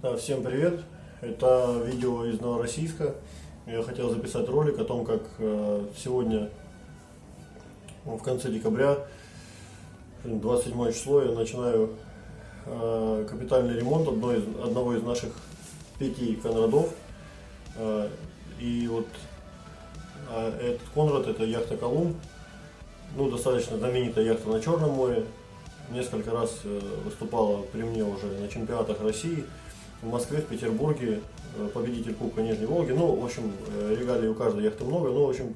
Да, всем привет! Это видео из Новороссийска. Я хотел записать ролик о том, как сегодня, в конце декабря, 27 число, я начинаю капитальный ремонт одного из наших 5 Конрадов. И вот этот Конрад — это яхта Колумб, достаточно знаменитая яхта на Черном море. Несколько раз выступала при мне уже на чемпионатах России, в Москве, в Петербурге, победитель Кубка Нижней Волги. В общем, регалий у каждой яхты много. В общем,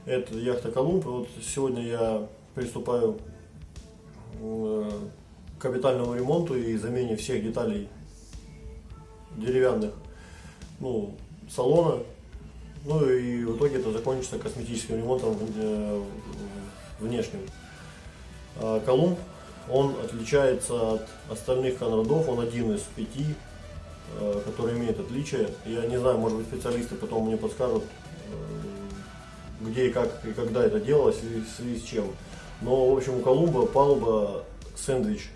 это яхта Колумб. Вот сегодня я приступаю к капитальному ремонту и замене всех деталей деревянных, салона. И в итоге это закончится косметическим ремонтом внешним. Колумб, он отличается от остальных Конрадов, он один из 5, который имеет отличие. Я не знаю, может быть, специалисты потом мне подскажут, где и как и когда это делалось и в связи с чем. Но, в общем, у Колумба палуба сэндвич.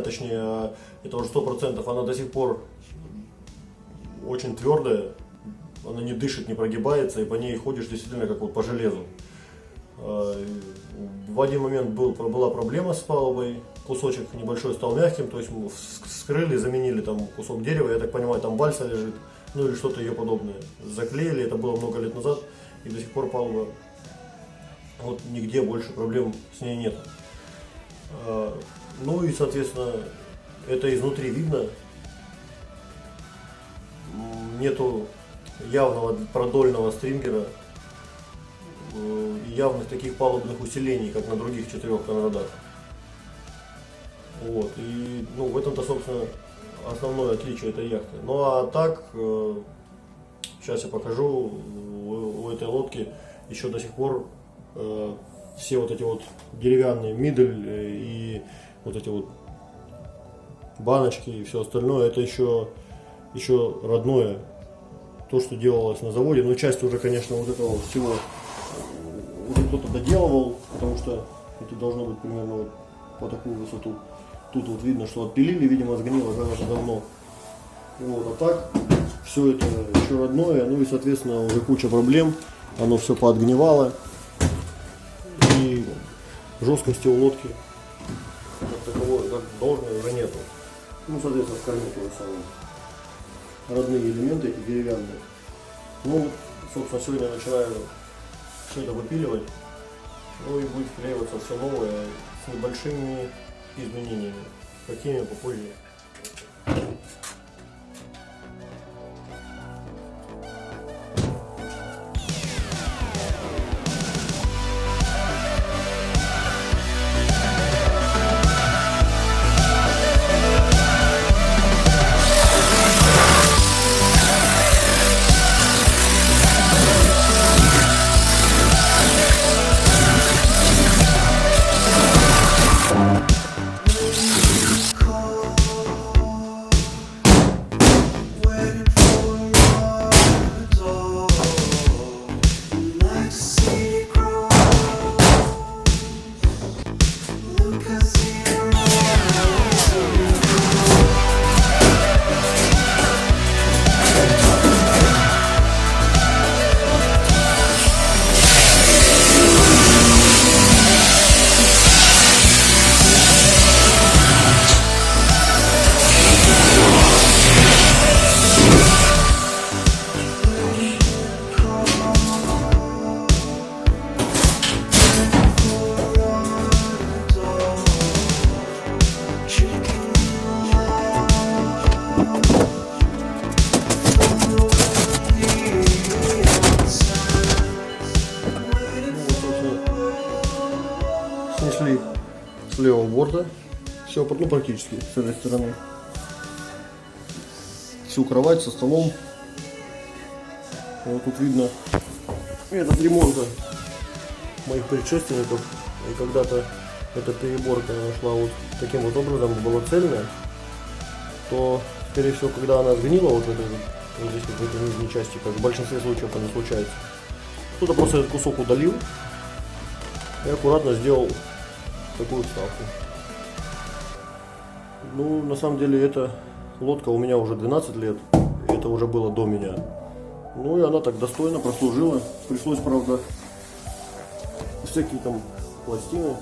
Точнее, это уже 100%, она до сих пор очень твердая. Она не дышит, не прогибается, и по ней ходишь действительно как вот по железу. В один момент была проблема с палубой, кусочек небольшой стал мягким, то есть мы вскрыли, заменили там кусок дерева, я так понимаю, там бальса лежит, или что-то ее подобное. Заклеили, это было много лет назад, и до сих пор палуба, нигде больше проблем с ней нет. И, соответственно, это изнутри видно, нету явного продольного стрингера и явных таких палубных усилений, как на других 4 Конрадах. И в этом-то, собственно, основное отличие этой яхты. А так, сейчас я покажу, у этой лодки еще до сих пор все вот эти вот деревянные мидель и вот эти вот баночки и все остальное, это еще родное. То, что делалось на заводе, часть уже, конечно, вот этого всего уже кто-то доделывал, потому что это должно быть примерно по такую высоту. Тут вот видно, что отпилили, видимо, сгнило когда-то давно. А так, все это еще родное, и, соответственно, уже куча проблем, оно все поотгнивало, и жесткости у лодки как таковой, как должной, уже нету. Соответственно, в корме то же самое. Родные элементы эти деревянные. Собственно, сегодня я начинаю все это выпиливать. И будет вклеиваться все новое с небольшими изменениями. Какими попозже. Снесли с левого борта все, практически с этой стороны. Всю кровать со столом. Тут видно этот ремонт моих предшественников. И когда-то эта переборка нашла таким образом, была цельная, то, скорее всего, когда она сгнила, здесь в этой нижней части, как в большинстве случаев это случается, кто-то просто этот кусок удалил и аккуратно сделал такую вставку. Ну, на самом деле, эта лодка у меня уже 12 лет. Это уже было до меня. Ну и она так достойно прослужила. Пришлось, правда, всякие там пластины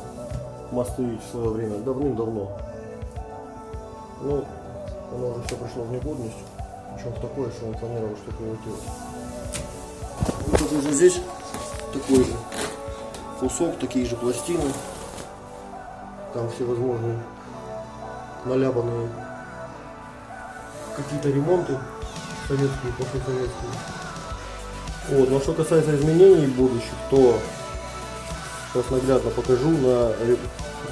мастырить в свое время, давным-давно. Ну, оно уже все пришло в негодность. Причем в такое, что он планировал что-то его делать. Вот уже здесь такой же кусок, такие же пластины. Там всевозможные наляпанные какие-то ремонты советские, послесоветские. Вот. Но что касается изменений будущих, то сейчас наглядно покажу.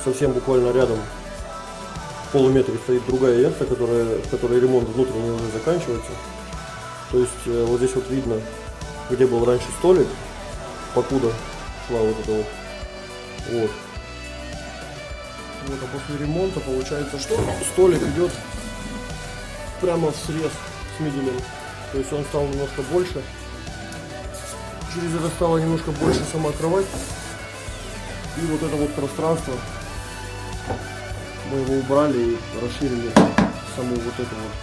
Совсем буквально рядом в полуметре стоит другая яхта, в которой ремонт внутренний уже заканчивается. То есть вот здесь вот видно, где был раньше столик, покуда шла вот эта вот. Вот, а после ремонта получается, что столик идет прямо в срез с миделем. То есть он стал немножко больше. Через это стала немножко больше сама кровать. И вот это вот пространство мы его убрали и расширили саму вот эту вот,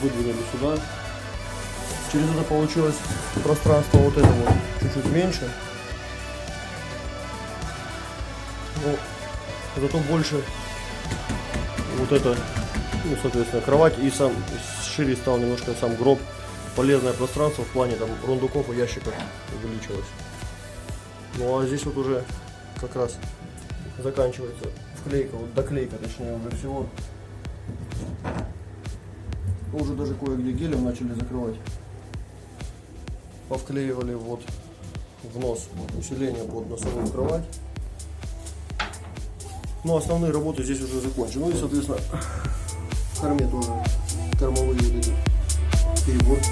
выдвинули сюда. Через это получилось пространство вот это вот чуть-чуть меньше. Но зато больше вот это, ну, соответственно, кровать, и сам шире стал немножко сам гроб. Полезное пространство в плане там рундуков и ящиков увеличилось. Ну а здесь вот уже как раз заканчивается вклейка, вот доклейка, точнее, уже всего. Уже даже кое-где гелем начали закрывать. Повклеивали вот в нос усиление под носовую кровать. Ну, основные работы здесь уже закончены. Ну и, соответственно, в корме тоже кормовые вот эти переборки.